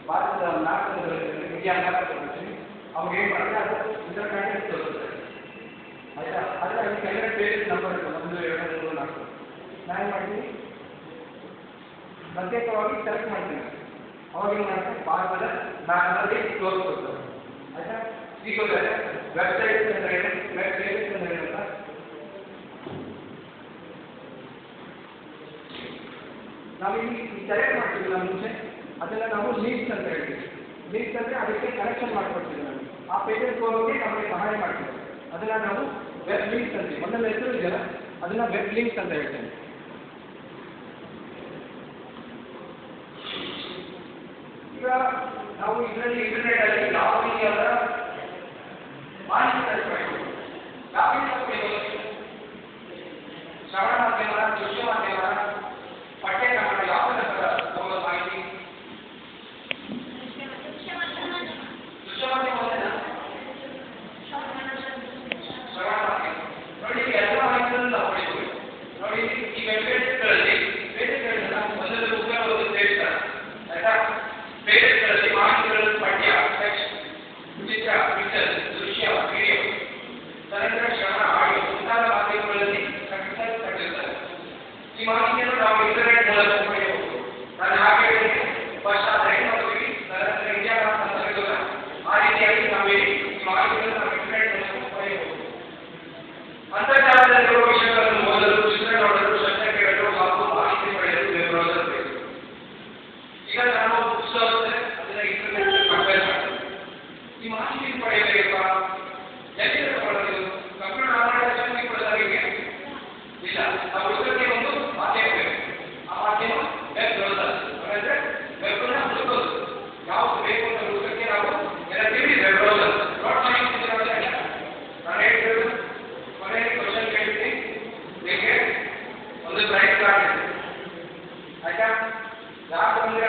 ಭಾರತದ 4 India map ತಗೊಳ್ತೀನಿ. ಅವ್ರು ಏನು ಮಾಡ್ತಾರೆ ಅದು ಇದರ ಕಡೆ ತೋರಿಸ್ತಾರೆ. ಆಯಿತಾ? ಆದರೆ ಅಲ್ಲಿ ಕೆಳಗಡೆ ಪೇಜ್ ನಂಬರ್ ಇರ್ತದೆ 1 2 3 4. ನಾನು ಏನು ಮಾಡ್ತೀನಿ, ಪ್ರತ್ಯೇಕವಾಗಿ ಸೆಲೆಕ್ಟ್ ಮಾಡ್ತೀನಿ. ಅವಾಗ ಏನು ಮಾಡ್ತೀನಿ, ಭಾರತದ ಮ್ಯಾಪ್ನಲ್ಲಿ ತೋರಿಸ್ಕೊಡ್ತಾರೆ. ಆಯಿತಾ? ಈಗ ವೆಬ್ಸೈಟ್ಸ್ ಅಂದರೆ ಏನು, ವೆಬ್ಸೈಟ್ಸ್ ಅಂದರೆ ಏನು ಅಂತ ನಾವು ಇಲ್ಲಿ ಸೆಲೆಕ್ಟ್ ಮಾಡ್ತೀವಿ. ನಾವು ಮುಂಚೆ ಅದನ್ನು ನಾವು ಲೀಡ್ಸ್ ಅಂತ ಹೇಳ್ತೀವಿ. ಲೀಡ್ಸ್ ಅಂದರೆ ಅದಕ್ಕೆ ಕನೆಕ್ಷನ್ ಮಾಡಿಕೊಡ್ತೀವಿ. ನಾವು ಆ ಪೇಜಸ್ ಹೋಗೋಕ್ಕೆ ನಮಗೆ ಸಹಾಯ ಮಾಡ್ತೀವಿ. ಅದನ್ನು ನಾವು ವೆಬ್ ಲಿಂಕ್ಸ್ ಅಂತೀವಿ. ಒಂದೊಂದು ಹೆಸರು ಇದೆಯಲ್ಲ ಅದನ್ನು ವೆಬ್ ಲಿಂಕ್ಸ್ ಅಂತ ಹೇಳ್ತೇವೆ. ಈಗ ನಾವು ಇದರಲ್ಲಿ ಇಂಟರ್ನೆಟಲ್ಲಿ ಯಾವ ರೀತಿಯಾದ ಮಾಹಿತಿ ತರಿಸಬೇಕು, ಯಾವ ರೀತಿ ಶ್ರವಣ ಮಾಧ್ಯಮ, ದೃಶ್ಯ ಮಾಧ್ಯಮ, ಪಠ್ಯ ಕ್ರಮ ಯಾವ ಥರದ ಮಾಹಿತಿ ದೃಶ್ಯ ಮಾಧ್ಯಮ ಶ್ರವಣ ಮಾಧ್ಯಮ ನೋಡಿ. ಎಲ್ಲ ಮಾಹಿತಿಯನ್ನು ನಾವು ಪಡೆಯಬಹುದು. ನೋಡಿ ಈ ವೆಬ್ಸೈಟ್ಗಳಲ್ಲಿ ಪೇಜಸ್ಗಳನ್ನ ಒಂದೊಂದು ಉಪಯೋಗವನ್ನು ಸೇರಿಸ್ತಾರೆ. ಆಯ್ತಾ? ಪೇಜಸ್ಗಳಲ್ಲಿ ಮಾಹಿತಿಗಳನ್ನು ಪಠ್ಯ, ಟೆಕ್ಸ್ಟ್, ಚಿತ್ರ, ಪಿಕ್ಚರ್, ದೃಶ್ಯ, ವಿಡಿಯೋ, ತದನಂತರ ಶ್ರವಣ, ಆಡಿಯೋ ಮುಂತಾದ ಮಾಧ್ಯಮಗಳಲ್ಲಿ ಕಟ್ಟಿರ್ತಾರೆ. ಈ ಮಾಹಿತಿಯನ್ನು ನಾವು ಇಂಟರ್ನೆಟ್ ಮೂಲಕ ಪಡೆಯಬಹುದು. ನಾನು ಹಾಗೆ ಫಸ್ಟ್ ಆದರೆ ನೋಡ್ತೀವಿ, ತದನಂತರ ಇಂಡಿಯಾ ಅಂತ ತೆಗೆದೋಣ. ಆ ರೀತಿಯಾಗಿ ನಾವು ಈ ಮಾಹಿತಿಯನ್ನು ನಾವು ಇಂಟರ್ನೆಟ್ ಮೂಲಕ ಪಡೆಯಬಹುದು. ಅಂತರ್ಜಾಲದಲ್ಲಿರುವ ವಿಷಯಗಳನ್ನು ಓದಲು, ಚಿತ್ರ ನೋಡಲು, ಶಬ್ದ ಕೇಳಲು ಹಾಗೂ ಮಾಹಿತಿ ಪಡೆಯಲು ವೆಬ್ ಬ್ರೌಸರ್ ಬೇಕು. ಈಗ ನಾವು ಪುಸ್ತಕ ಅದನ್ನ ಇಂಟರ್ನೆಟ್ ಕಂಪೇರ್ ಮಾಡ್ತೀವಿ. ಈ ಮಾಹಿತಿ ಪಡೆಯಬೇಕಪ್ಪ ಎಲ್ಲಿಂದ ತಗೊಳ್ಳೋದು? ಕಂಪ್ಯೂಟರ್ ಆಪರೇಟರ್ ಕೊಡೋದಾಗಿದೆ ಇಲ್ಲ. ನಾವು ಪುಸ್ತಕಕ್ಕೆ ಒಂದು ಮಾಧ್ಯಮ ಬೇಕು. ಆ ಮಾಧ್ಯಮ ವೆಬ್ ಬ್ರೌಸರ್. ಹಾಗಾದ್ರೆ ವೆಬ್ನ ಹುಡುಕೋದು ಯಾವುದು ಬೇಕು ಅಂತ ಹುಡುಕಕ್ಕೆ ನಾವು ನೆನಪಿಡಿ ವೆಬ್ ಬ್ರೌಸರ್. ನೋಟ್ ಮಾಡಿ ನಾನು ಹೇಳ್ತಿರೋದು ಕೊನೆಗೆ ಕ್ವಶನ್ ಕೇಳ್ತೀನಿ. ನಿಮಗೆ ಒಂದು ಪ್ರೈಸ್ ಕಾರ್ಡ್ ಇದೆ. ಆಯ್ತಾ? ಯಾಕೆ ಬಂದರೆ